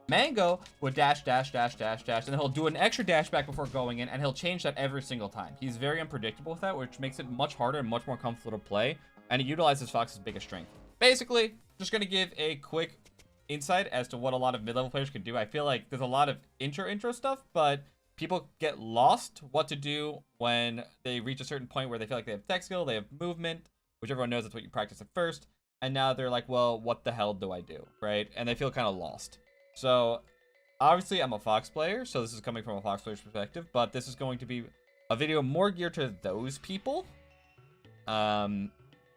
Mango would dash, dash, dash, dash, dash, and then he'll do an extra dash back before going in, and he'll change that every single time. He's very unpredictable with that, which makes it much harder and much more comfortable to play, and it utilizes Fox's biggest strength. Basically, just going to give a quick insight as to what a lot of mid-level players can do. I feel like there's a lot of intro stuff, but people get lost what to do when they reach a certain point where they feel like they have tech skill, they have movement, which everyone knows that's what you practice at first, and now they're like, well, what the hell do I do, right? And they feel kind of lost. So, obviously, I'm a Fox player, so this is coming from a Fox player's perspective, but this is going to be a video more geared to those people.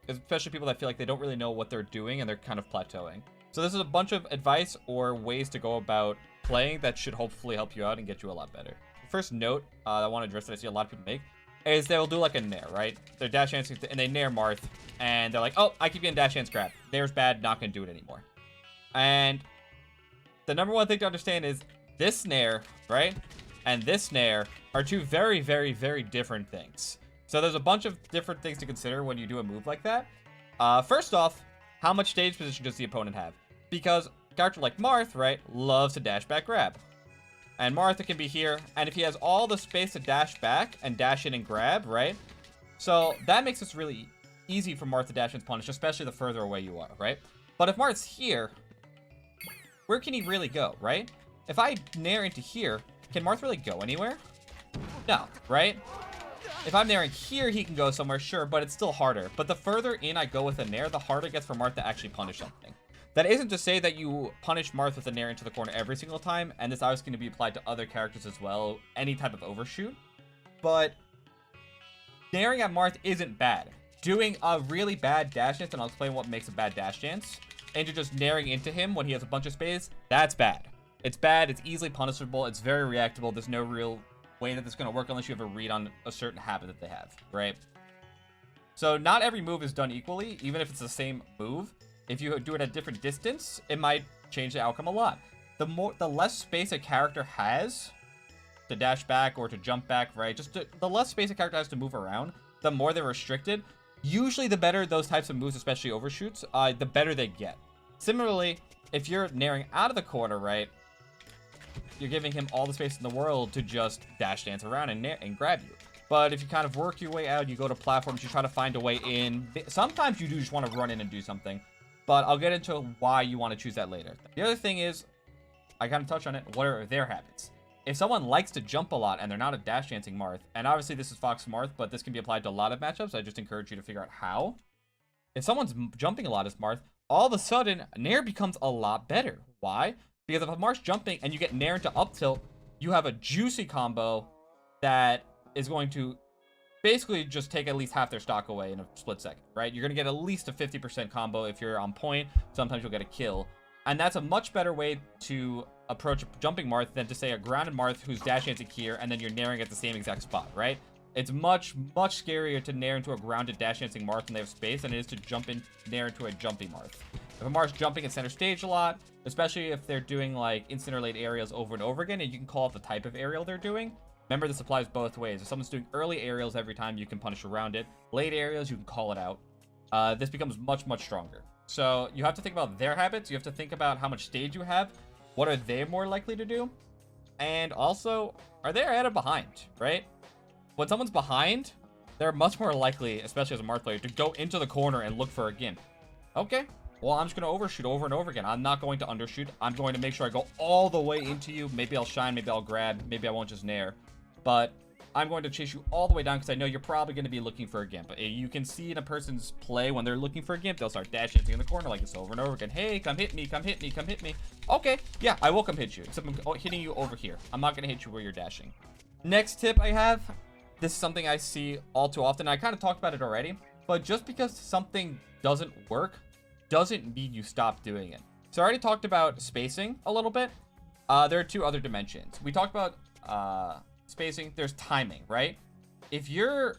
Especially people that feel like they don't really know what they're doing and they're kind of plateauing. So this is a bunch of advice or ways to go about playing that should hopefully help you out and get you a lot better. First note I want to address that I see a lot of people make is they'll do like a nair, right? They're dash dancing and they nair Marth, and they're like, oh, I keep getting dash dance grab. Nair's bad, not going to do it anymore. And the number one thing to understand is this nair, right, and this nair are two very, very, very different things. So there's a bunch of different things to consider when you do a move like that. First off, how much stage position does the opponent have? Because a character like Marth, right, loves to dash back grab. And Martha can be here, and if he has all the space to dash back and dash in and grab, right? So that makes this really easy for Marth to dash and punish, especially the further away you are, right? But if Marth's here, where can he really go, right? If I nair into here, can Marth really go anywhere? No, right? If I'm nairing here, he can go somewhere, sure, but it's still harder. But the further in I go with a nair, the harder it gets for Marth to actually punish something. That isn't to say that you punish Marth with a nair into the corner every single time, and this obviously going to be applied to other characters as well, any type of overshoot. But nairing at Marth isn't bad. Doing a really bad dash dance, and I'll explain what makes a bad dash dance, and you're just nairing into him when he has a bunch of space, that's bad. It's bad, it's easily punishable, it's very reactable, there's no real way that this is going to work unless you have a read on a certain habit that they have, right? So not every move is done equally, even if it's the same move. If you do it at a different distance, it might change the outcome a lot. The less space a character has to dash back or to jump back, right? The less space a character has to move around, the more they're restricted. Usually the better those types of moves, especially overshoots, the better they get. Similarly, if you're nairing out of the corner, right, you're giving him all the space in the world to just dash dance around and grab you. But if you kind of work your way out, you go to platforms, you try to find a way in. Sometimes you do just want to run in and do something. But I'll get into why you want to choose that later. The other thing is, I kind of touched on it, what are their habits? If someone likes to jump a lot and they're not a dash dancing Marth, and obviously this is Fox Marth, but this can be applied to a lot of matchups, I just encourage you to figure out how. If someone's jumping a lot as Marth, all of a sudden, Nair becomes a lot better. Why? Because if a Marth's jumping and you get Nair into up tilt, you have a juicy combo that is going to basically just take at least half their stock away in a split second, right? You're going to get at least a 50% combo if you're on point. Sometimes you'll get a kill. And that's a much better way to approach a jumping Marth than to say a grounded Marth who's dash dancing here and then you're nairing at the same exact spot, right? It's much, much scarier to nair into a grounded dash dancing Marth when they have space than it is to jump in, nair into a jumping Marth. If a Marth's jumping at center stage a lot, especially if they're doing like instant or late aerials over and over again, and you can call out the type of aerial they're doing. Remember, this applies both ways. If someone's doing early aerials every time, you can punish around it. Late aerials, you can call it out. This becomes much, much stronger. So you have to think about their habits. You have to think about how much stage you have. What are they more likely to do? And also, are they ahead or behind, right? When someone's behind, they're much more likely, especially as a Marth player, to go into the corner and look for a gimp. Okay, well, I'm just going to overshoot over and over again. I'm not going to undershoot. I'm going to make sure I go all the way into you. Maybe I'll shine, maybe I'll grab, maybe I won't just nair. But I'm going to chase you all the way down because I know you're probably going to be looking for a gimp. You can see in a person's play when they're looking for a gimp, they'll start dash dancing in the corner like this over and over again. Hey, come hit me, come hit me, come hit me. Okay, yeah, I will come hit you. Except I'm hitting you over here. I'm not going to hit you where you're dashing. Next tip I have, this is something I see all too often. I kind of talked about it already, but just because something doesn't work doesn't mean you stop doing it. So I already talked about spacing a little bit. There are two other dimensions. We talked about spacing. There's timing, right? If you're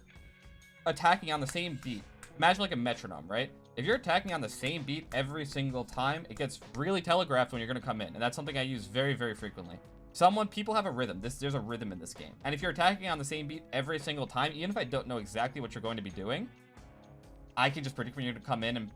attacking on the same beat, imagine like a metronome, right? If you're attacking on the same beat every single time, it gets really telegraphed when you're going to come in. And that's something I use very, very frequently. People have a rhythm. There's a rhythm in this game. And if you're attacking on the same beat every single time, even if I don't know exactly what you're going to be doing, I can just predict when you're going to come in and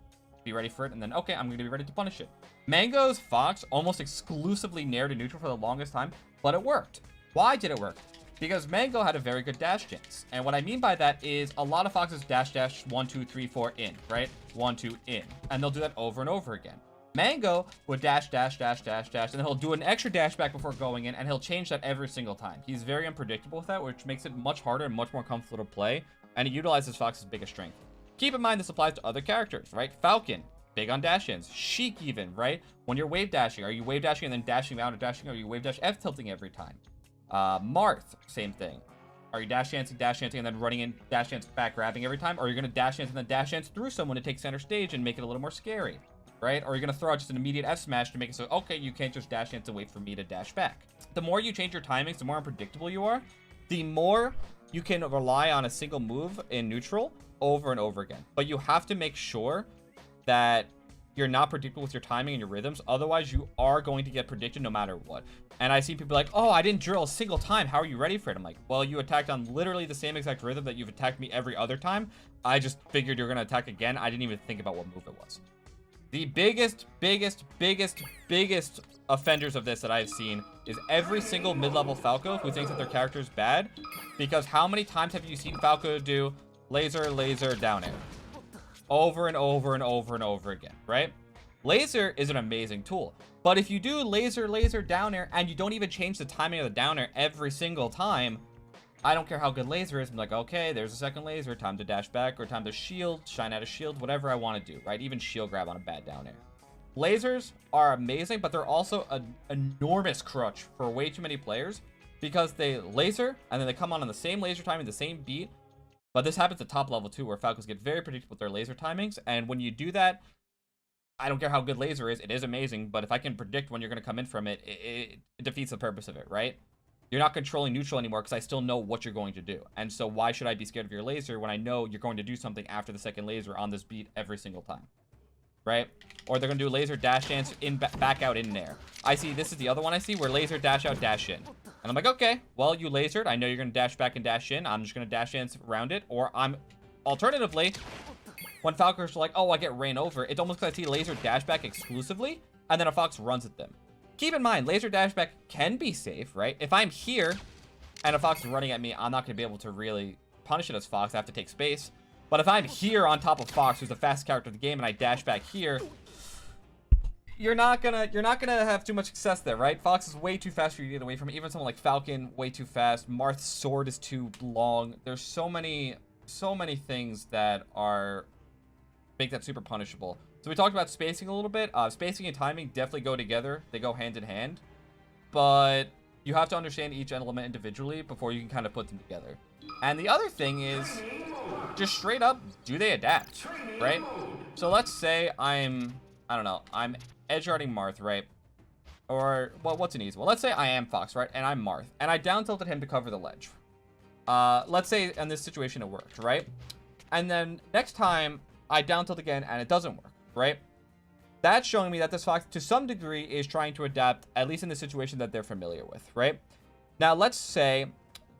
be ready for it, and then, okay, I'm going to be ready to punish it. Mango's Fox almost exclusively nair to neutral for the longest time, but it worked. Why did it work? Because Mango had a very good dash chance. And what I mean by that is a lot of Foxes dash 1, 2, 3, 4 in, right? 1, 2 in. And they'll do that over and over again. Mango would dash, and then he'll do an extra dash back before going in, and he'll change that every single time. He's very unpredictable with that, which makes it much harder and much more comfortable to play, and he utilizes Fox's biggest strength. Keep in mind this applies to other characters, right? Falcon, big on dash-ins. Sheik even, right? When you're wave dashing, are you wave dashing and then dashing out or dashing, or are you wave dash F tilting every time? Marth, same thing. Are you dash dancing, and then running in, dash dance back grabbing every time? Or are you going to dash dance and then dash dance through someone to take center stage and make it a little more scary? Right? Or you're going to throw out just an immediate F smash to make it so, okay, you can't just dash dance and wait for me to dash back. The more you change your timings, the more unpredictable you are, the more you can rely on a single move in neutral over and over again. But you have to make sure that you're not predictable with your timing and your rhythms. Otherwise, you are going to get predicted no matter what. And I see people like, oh, I didn't drill a single time. How are you ready for it? I'm like, well, you attacked on literally the same exact rhythm that you've attacked me every other time. I just figured you're going to attack again. I didn't even think about what move it was. The biggest offenders of this that I've seen is every single mid-level Falco who thinks that their character is bad. Because how many times have you seen Falco do laser, down air? Over and over and over and over again, right? Laser is an amazing tool. But if you do laser, down air, and you don't even change the timing of the down air every single time, I don't care how good laser is. I'm like, okay, there's a second laser, time to dash back, or time to shield, shine out a shield, whatever I want to do, right? Even shield grab on a bad down air. Lasers are amazing, but they're also an enormous crutch for way too many players because they laser, and then they come on the same laser timing, the same beat. But this happens at top level too, where Falcons get very predictable with their laser timings, and when you do that, I don't care how good laser is, it is amazing, but if I can predict when you're going to come in from it, it defeats the purpose of it, right? You're not controlling neutral anymore because I still know what you're going to do. And so why should I be scared of your laser when I know you're going to do something after the second laser on this beat every single time, right? Or they're going to do laser, dash dance, in back out, in air. I see, this is the other one I see, where laser, dash out, dash in. And I'm like, okay, well, you lasered. I know you're going to dash back and dash in. I'm just going to dash dance around it. Or I'm, alternatively, when Falcons are like, oh, I get ran over, it's almost like I see laser dash back exclusively, and then a Fox runs at them. Keep in mind, laser dash back can be safe, right? If I'm here and a Fox is running at me, I'm not going to be able to really punish it as Fox. I have to take space. But if I'm here on top of Fox, who's the fastest character of the game, and I dash back here, you're not gonna have too much success there, right? Fox is way too fast for you to get away from it. Even someone like Falcon, way too fast. Marth's sword is too long. There's so many things that make that super punishable. So we talked about spacing a little bit. Spacing and timing definitely go together. They go hand in hand. But you have to understand each element individually before you can kind of put them together. And the other thing is just straight up, do they adapt, right? So let's say I'm edge guarding Marth, right? Or, well, what's an easy one? Let's say I am Fox, right? And I'm Marth. And I down tilted him to cover the ledge. Let's say in this situation it worked, right? And then next time I down tilt again and it doesn't work, right? That's showing me that this Fox, to some degree, is trying to adapt, at least in the situation that they're familiar with, right? Now, let's say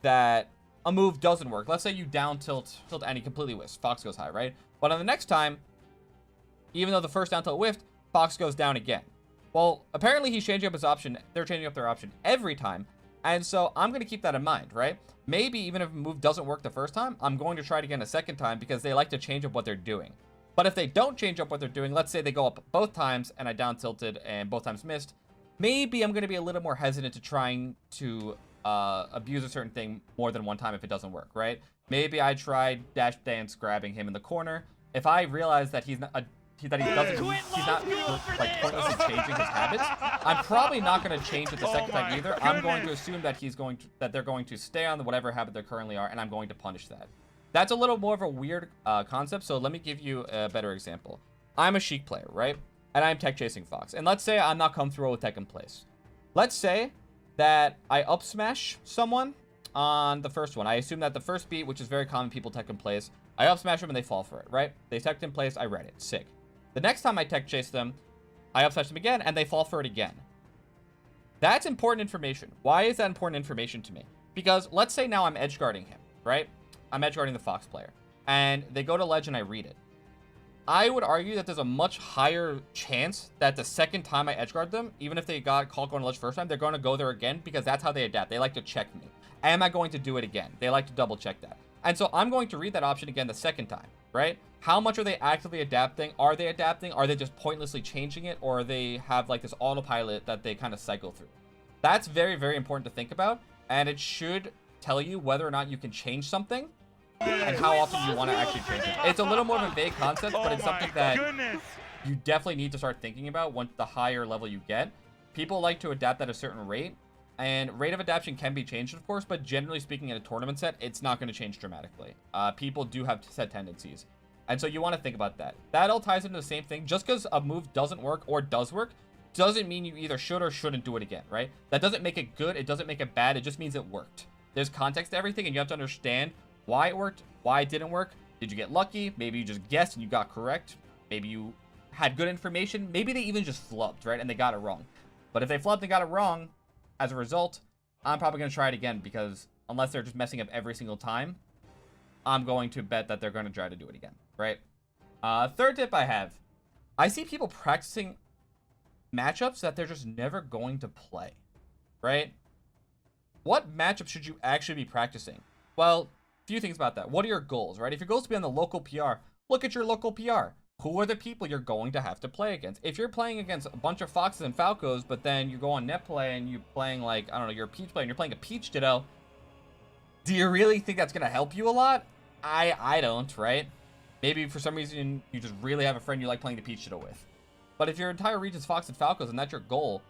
that a move doesn't work. Let's say you down tilt and he completely whiffs. Fox goes high, right? But on the next time, even though the first down tilt whiffed, Fox goes down again. Well, apparently he's changing up his option. They're changing up their option every time. And so I'm going to keep that in mind, right? Maybe even if a move doesn't work the first time, I'm going to try it again a second time because they like to change up what they're doing. But if they don't change up what they're doing, let's say they go up both times and I down tilted and both times missed, maybe I'm going to be a little more hesitant to trying to abuse a certain thing more than one time if it doesn't work, right? Maybe I tried dash dance grabbing him in the corner. If I realize that he's not like pointlessly changing his habits, I'm probably not going to change it the second time either. I'm going to assume that they're going to stay on whatever habit they currently are, and I'm going to punish that. That's a little more of a weird concept, so let me give you a better example. I'm a Sheik player, right? And I'm tech chasing Fox. And let's say I'm not come through with tech in place. Let's say that I up smash someone on the first one. I assume that the first beat, which is very common, people tech in place, I up smash them and they fall for it, right? They teched in place, I read it, sick. The next time I tech chase them, I up smash them again and they fall for it again. That's important information. Why is that important information to me? Because let's say now I'm edge guarding him, right? I'm edge guarding the Fox player and they go to ledge and I read it. I would argue that there's a much higher chance that the second time I edgeguard them, even if they got called going to ledge first time, they're going to go there again because that's how they adapt. They like to check me. Am I going to do it again? They like to double check that. And so I'm going to read that option again the second time, right? How much are they actively adapting? Are they adapting? Are they just pointlessly changing it? Or they have like this autopilot that they kind of cycle through? That's very, very important to think about. And it should tell you whether or not you can change something and how often you want to actually change it. It's a little more of a vague concept, but it's something that you definitely need to start thinking about once the higher level you get. People like to adapt at a certain rate, and rate of adaptation can be changed, of course, but generally speaking, in a tournament set, it's not going to change dramatically. People do have set tendencies, and so you want to think about that. That all ties into the same thing. Just because a move doesn't work or does work doesn't mean you either should or shouldn't do it again, right? That doesn't make it good. It doesn't make it bad. It just means it worked. There's context to everything, and you have to understand why it worked, why it didn't work. Did you get lucky? Maybe you just guessed and you got correct. Maybe you had good information. Maybe they even just flubbed, right? And they got it wrong. But if they flubbed and got it wrong, as a result, I'm probably going to try it again because unless they're just messing up every single time, I'm going to bet that they're going to try to do it again, right? Third tip I have. I see people practicing matchups that they're just never going to play, right? What matchup should you actually be practicing? Well, few things about that. What are your goals, right? If your goal is to be on the local PR, look at your local PR. Who are the people you're going to have to play against? If you're playing against a bunch of Foxes and Falcos, but then you go on net play and you're playing like, I don't know, you're a Peach player and you're playing a Peach Ditto, do you really think that's going to help you a lot? I don't, right? Maybe for some reason you just really have a friend you like playing the Peach Ditto with. But if your entire region's Fox and Falcos and that's your goal,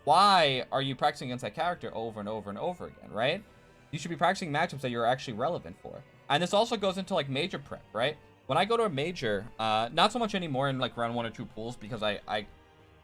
why are you practicing against that character over and over and over again, right? You should be practicing matchups that you're actually relevant for. And this also goes into like major prep, right? When I go to a major, not so much anymore in like round 1 or 2 pools because I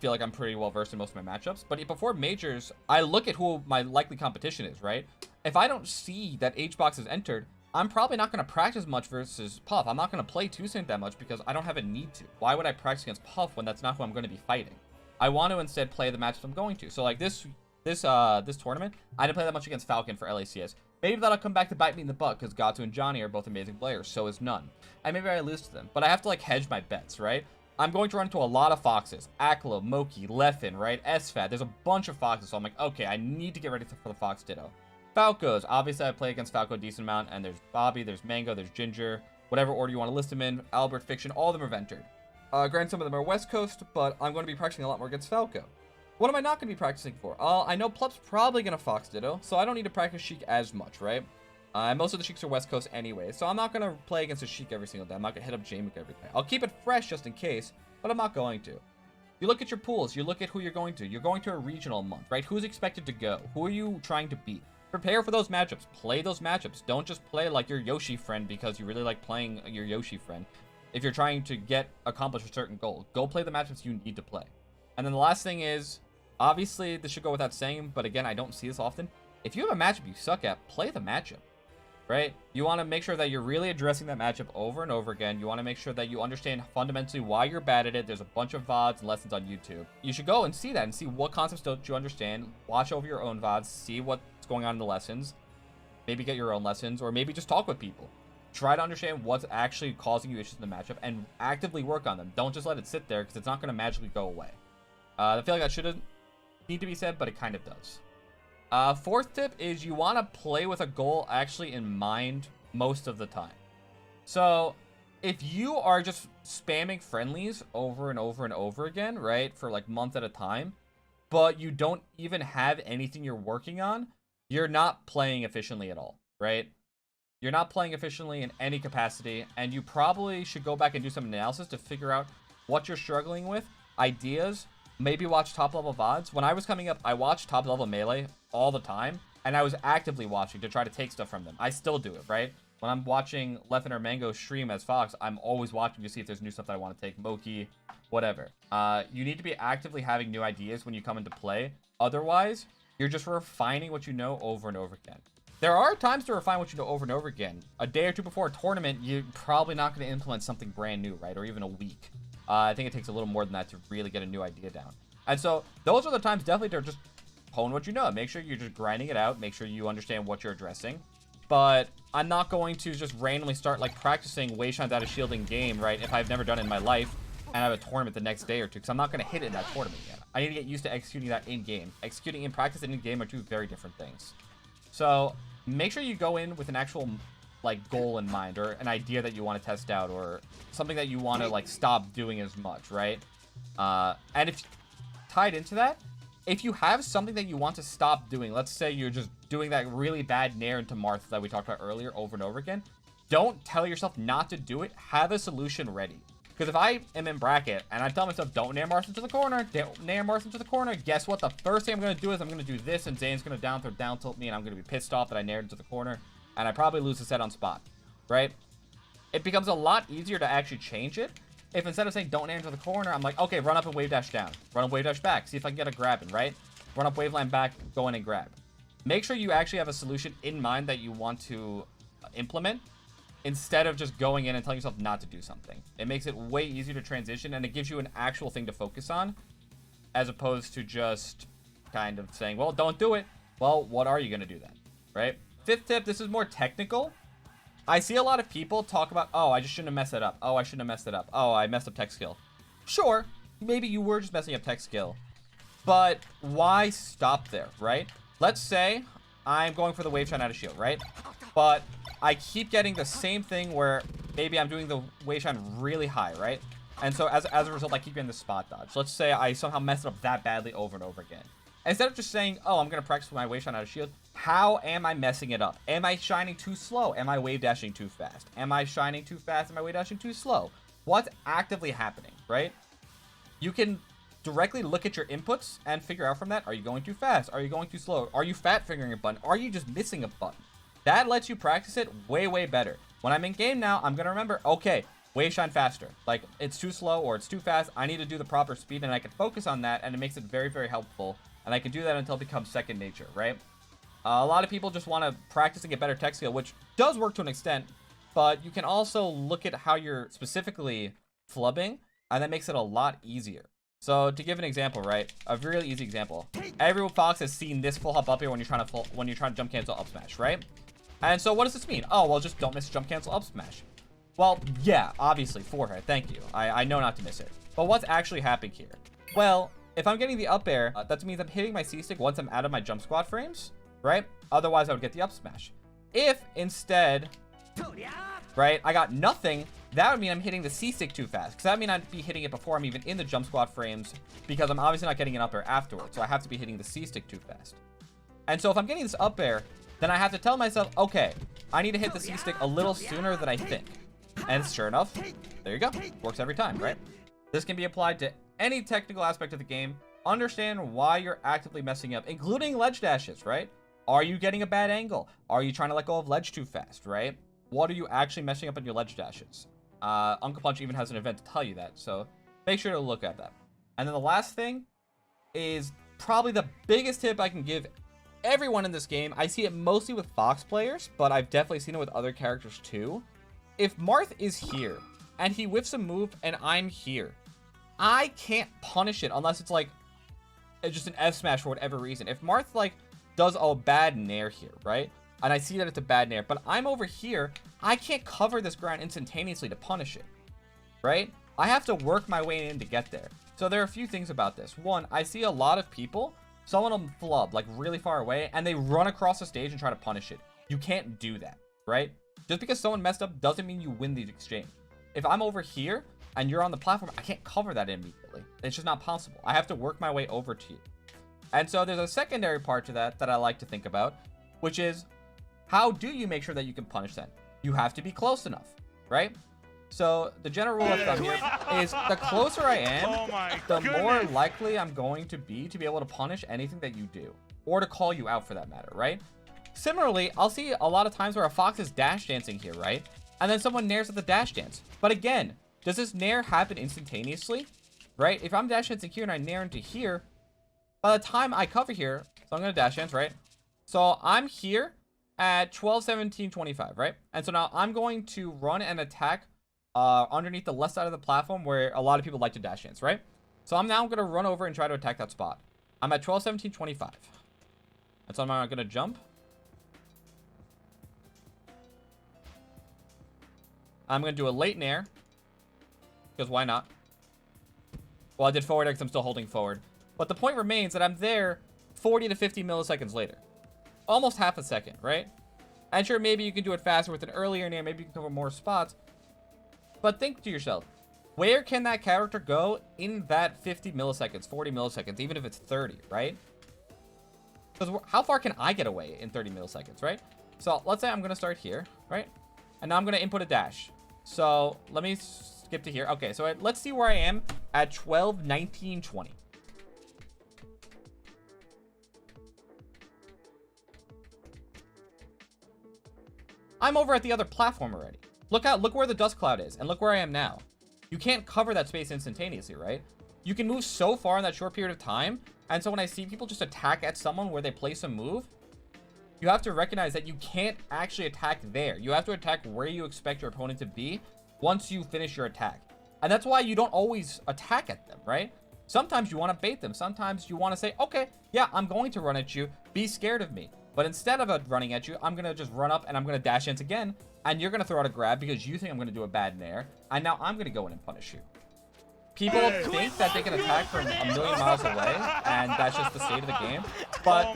feel like I'm pretty well versed in most of my matchups. But before majors, I look at who my likely competition is, right? If I don't see that H-Box is entered, I'm probably not going to practice much versus Puff. I'm not going to play 2-Sync that much because I don't have a need to. Why would I practice against Puff when that's not who I'm going to be fighting? I want to instead play the matchups I'm going to. So like this tournament, I didn't play that much against Falcon for LACS. Maybe that'll come back to bite me in the butt because Gatsu and Johnny are both amazing players. So is None. And maybe I lose to them. But I have to like hedge my bets, right? I'm going to run into a lot of Foxes. Aklo, Moki, Leffen, right? SFAT. There's a bunch of Foxes. So I'm like, okay, I need to get ready for the Fox Ditto. Falcos. Obviously, I play against Falco a decent amount. And there's Bobby, there's Mango, there's Ginger. Whatever order you want to list them in. Albert, Fiction, all of them are entered. Granted, some of them are West Coast, but I'm going to be practicing a lot more against Falco. What am I not going to be practicing for? I know Plup's probably going to Fox Ditto, so I don't need to practice Sheik as much, right? Most of the Sheiks are West Coast anyway, so I'm not going to play against a Sheik every single day. I'm not going to hit up Jameek every day. I'll keep it fresh just in case, but I'm not going to. You look at your pools. You look at who you're going to. You're going to a regional month, right? Who's expected to go? Who are you trying to beat? Prepare for those matchups. Play those matchups. Don't just play like your Yoshi friend because you really like playing your Yoshi friend. If you're trying to accomplish a certain goal, go play the matchups you need to play. And then the last thing is, obviously, this should go without saying, but again, I don't see this often. If you have a matchup you suck at, play the matchup, right? You want to make sure that you're really addressing that matchup over and over again. You want to make sure that you understand fundamentally why you're bad at it. There's a bunch of VODs and lessons on YouTube. You should go and see that and see what concepts don't you understand. Watch over your own VODs, see what's going on in the lessons. Maybe get your own lessons, or maybe just talk with people. Try to understand what's actually causing you issues in the matchup and actively work on them. Don't just let it sit there because it's not going to magically go away. I feel like that shouldn't need to be said, but it kind of does. Fourth tip is you want to play with a goal actually in mind most of the time. So if you are just spamming friendlies over and over and over again, right, for like months at a time, but you don't even have anything you're working on, you're not playing efficiently at all, right? You're not playing efficiently in any capacity, and you probably should go back and do some analysis to figure out what you're struggling with, ideas, maybe watch top-level VODs. When I was coming up, I watched top-level Melee all the time, and I was actively watching to try to take stuff from them. I still do it, right? When I'm watching Leffen or Mango stream as Fox, I'm always watching to see if there's new stuff that I want to take, Moki, whatever. You need to be actively having new ideas when you come into play. Otherwise, you're just refining what you know over and over again. There are times to refine what you know over and over again. A day or two before a tournament, you're probably not going to implement something brand new, right? Or even a week. I think it takes a little more than that to really get a new idea down. And so those are the times definitely to just hone what you know. Make sure you're just grinding it out. Make sure you understand what you're addressing. but I'm not going to just randomly start like practicing wave shines out of shielding game, right? If I've never done it in my life and I have a tournament the next day or two, because I'm not going to hit it in that tournament yet. I need to get used to executing that in game. Executing in practice and in game are two very different things. So make sure you go in with an actual like goal in mind, or an idea that you want to test out, or something that you want to like stop doing as much, right? And if tied into that, if you have something that you want to stop doing, let's say you're just doing that really bad nair into Marth that we talked about earlier over and over again, don't tell yourself not to do it. Have a solution ready. Because if I am in bracket and I tell myself, don't nair Marth into the corner, don't nair Marth into the corner, guess what? The first thing I'm going to do is I'm going to do this, and Zane's going to down tilt me, and I'm going to be pissed off that I naired into the corner, and I probably lose the set on spot, right? It becomes a lot easier to actually change it if instead of saying don't nair into the corner, I'm like, okay, run up and wave dash down. Run up, wave dash back. See if I can get a grab in, right? Run up, wave line back, go in and grab. Make sure you actually have a solution in mind that you want to implement instead of just going in and telling yourself not to do something. It makes it way easier to transition, and it gives you an actual thing to focus on as opposed to just kind of saying, well, don't do it. Well, what are you going to do then, right? Fifth tip, this is more technical. I see a lot of people talk about, oh, I just shouldn't have messed it up. Oh, I shouldn't have messed it up. Oh, I messed up tech skill. Sure, maybe you were just messing up tech skill, but why stop there, right? Let's say I'm going for the wave shine out of shield, right? But I keep getting the same thing where maybe I'm doing the wave shine really high, right? And so as a result, I keep getting the spot dodge. Let's say I somehow messed it up that badly over and over again. Instead of just saying, oh, I'm going to practice with my wave shine out of shield, how am I messing it up? Am I shining too slow? Am I wave dashing too fast? Am I shining too fast? Am I wave dashing too slow? What's actively happening, right? You can directly look at your inputs and figure out from that, are you going too fast? Are you going too slow? Are you fat fingering a button? Are you just missing a button? That lets you practice it way, way better. When I'm in game now, I'm going to remember, okay, wave shine faster. Like, it's too slow or it's too fast. I need to do the proper speed, and I can focus on that, and it makes it very, very helpful. And I can do that until it becomes second nature, right? A lot of people just want to practice and get better tech skill, which does work to an extent, but you can also look at how you're specifically flubbing, and that makes it a lot easier. So to give an example, right? A really easy example. Every Fox has seen this full hop up here when you're trying to jump cancel up smash, right? And so what does this mean? Oh, well, just don't miss jump cancel up smash. Well, yeah, obviously, forehead, thank you. I know not to miss it. But what's actually happening here? Well, if I'm getting the up air, that means I'm hitting my C-stick once I'm out of my jump squat frames, right? Otherwise, I would get the up smash. If instead, right, I got nothing, that would mean I'm hitting the C-stick too fast. Because that would mean I'd be hitting it before I'm even in the jump squat frames, because I'm obviously not getting an up air afterwards. So I have to be hitting the C-stick too fast. And so if I'm getting this up air, then I have to tell myself, okay, I need to hit the C-stick a little sooner than I think. And sure enough, there you go. Works every time, right? This can be applied to any technical aspect of the game. Understand why you're actively messing up, including ledge dashes, right? Are you getting a bad angle? Are you trying to let go of ledge too fast, right? What are you actually messing up in your ledge dashes? Uncle Punch even has an event to tell you that, so make sure to look at that. And then the last thing is probably the biggest tip I can give everyone in this game. I see it mostly with Fox players, but I've definitely seen it with other characters too. If Marth is here and he whiffs a move and I'm here, I can't punish it unless it's like just an F smash for whatever reason. If Marth like does a bad nair here, right? And I see that it's a bad nair, but I'm over here, I can't cover this ground instantaneously to punish it, right? I have to work my way in to get there. So there are a few things about this. One, I see a lot of people, someone will flub like really far away and they run across the stage and try to punish it. You can't do that, right? Just because someone messed up doesn't mean you win the exchange. If I'm over here and you're on the platform, I can't cover that immediately. It's just not possible. I have to work my way over to you. And so there's a secondary part to that I like to think about, which is how do you make sure that you can punish that? You have to be close enough, right? So the general rule of thumb here is the closer I am, the more likely I'm going to be able to punish anything that you do, or to call you out for that matter, right? Similarly, I'll see a lot of times where a Fox is dash dancing here, right? And then someone nairs at the dash dance. But again, does this nair happen instantaneously, right? If I'm dash dancing here and I nair into here, by the time I cover here, so I'm going to dash dance, right? So I'm here at 12, 17, 25, right? And so now I'm going to run and attack underneath the left side of the platform where a lot of people like to dash dance, right? So I'm now going to run over and try to attack that spot. I'm at 12, 17, 25. And so I'm going to jump. I'm going to do a late nair. Because why not? Well, I did forward air because I'm still holding forward. But the point remains that I'm there 40 to 50 milliseconds later. Almost half a second, right? And sure, maybe you can do it faster with an earlier nair. Maybe you can cover more spots. But think to yourself, where can that character go in that 50 milliseconds, 40 milliseconds, even if it's 30, right? Because how far can I get away in 30 milliseconds, right? So let's say I'm going to start here, right? And now I'm going to input a dash. So let me skip to here. Okay, so let's see where I am at 12, 19, 20. I'm over at the other platform already. Look where the dust cloud is, and look where I am now. You can't cover that space instantaneously, right? You can move so far in that short period of time, and so when I see people just attack at someone where they place a move, you have to recognize that you can't actually attack there. You have to attack where you expect your opponent to be once you finish your attack. And that's why you don't always attack at them, right? Sometimes you want to bait them. Sometimes you want to say, okay, yeah, I'm going to run at you. Be scared of me. But instead of running at you, I'm going to just run up and I'm going to dash in again. And you're going to throw out a grab because you think I'm going to do a bad nair. And now I'm going to go in and punish you. People think that they can attack from a million miles away, and that's just the state of the game. But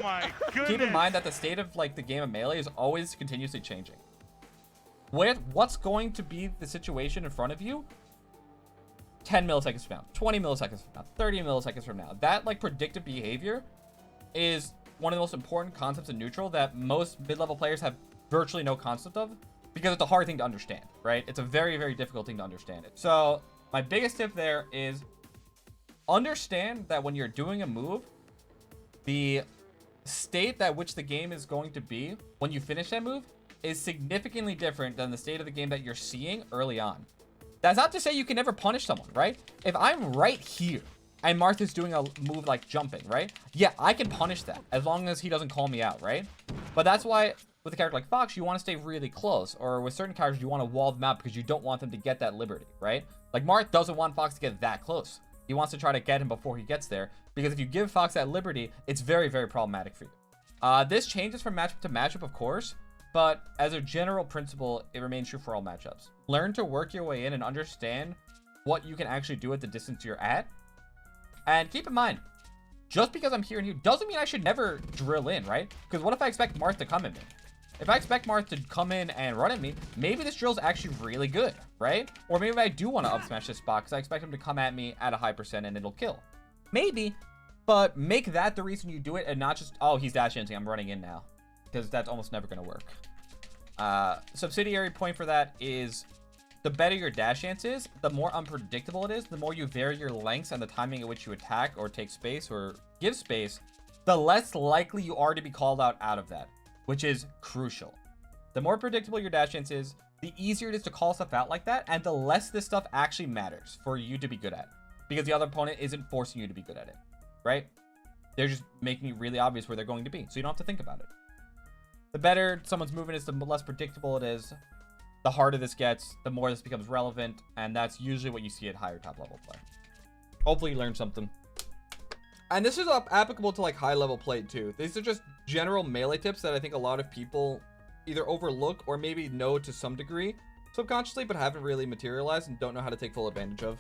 keep in mind that the state of like the game of Melee is always continuously changing. What's going to be the situation in front of you 10 milliseconds from now, 20 milliseconds from now, 30 milliseconds from now? That like predictive behavior is one of the most important concepts in neutral that most mid-level players have virtually no concept of, because it's a hard thing to understand, right? It's a very, very difficult thing to understand it. So my biggest tip there is understand that when you're doing a move, the state at which the game is going to be when you finish that move is significantly different than the state of the game that you're seeing early on. That's not to say you can never punish someone, right? If I'm right here and Martha's doing a move like jumping, right? Yeah, I can punish that as long as he doesn't call me out, right? But that's why with a character like Fox, you want to stay really close, or with certain characters, you want to wall them out because you don't want them to get that liberty, right? Like Marth doesn't want Fox to get that close. He wants to try to get him before he gets there, because if you give Fox that liberty, it's very, very problematic for you. This changes from matchup to matchup, of course, but as a general principle, it remains true for all matchups. Learn to work your way in and understand what you can actually do at the distance you're at. And keep in mind, just because I'm here and here doesn't mean I should never drill in, right? Because what if I expect Marth to come at me? If I expect Marth to come in and run at me, maybe this drill's actually really good, right? Or maybe I do want to up smash this spot because I expect him to come at me at a high percent and it'll kill. Maybe, but make that the reason you do it and not just, oh, he's dash inting, I'm running in now. Because that's almost never going to work. Subsidiary point for that is the better your dash ante is, the more unpredictable it is, the more you vary your lengths and the timing at which you attack or take space or give space, the less likely you are to be called out of that, which is crucial. The more predictable your dash ante is, the easier it is to call stuff out like that, and the less this stuff actually matters for you to be good at, because the other opponent isn't forcing you to be good at it, right? They're just making it really obvious where they're going to be, so you don't have to think about it. The better someone's movement is, the less predictable it is. The harder this gets, the more this becomes relevant, and that's usually what you see at higher top level play. Hopefully you learned something. And this is applicable to like high level play too. These are just general melee tips that I think a lot of people either overlook or maybe know to some degree subconsciously, but haven't really materialized and don't know how to take full advantage of.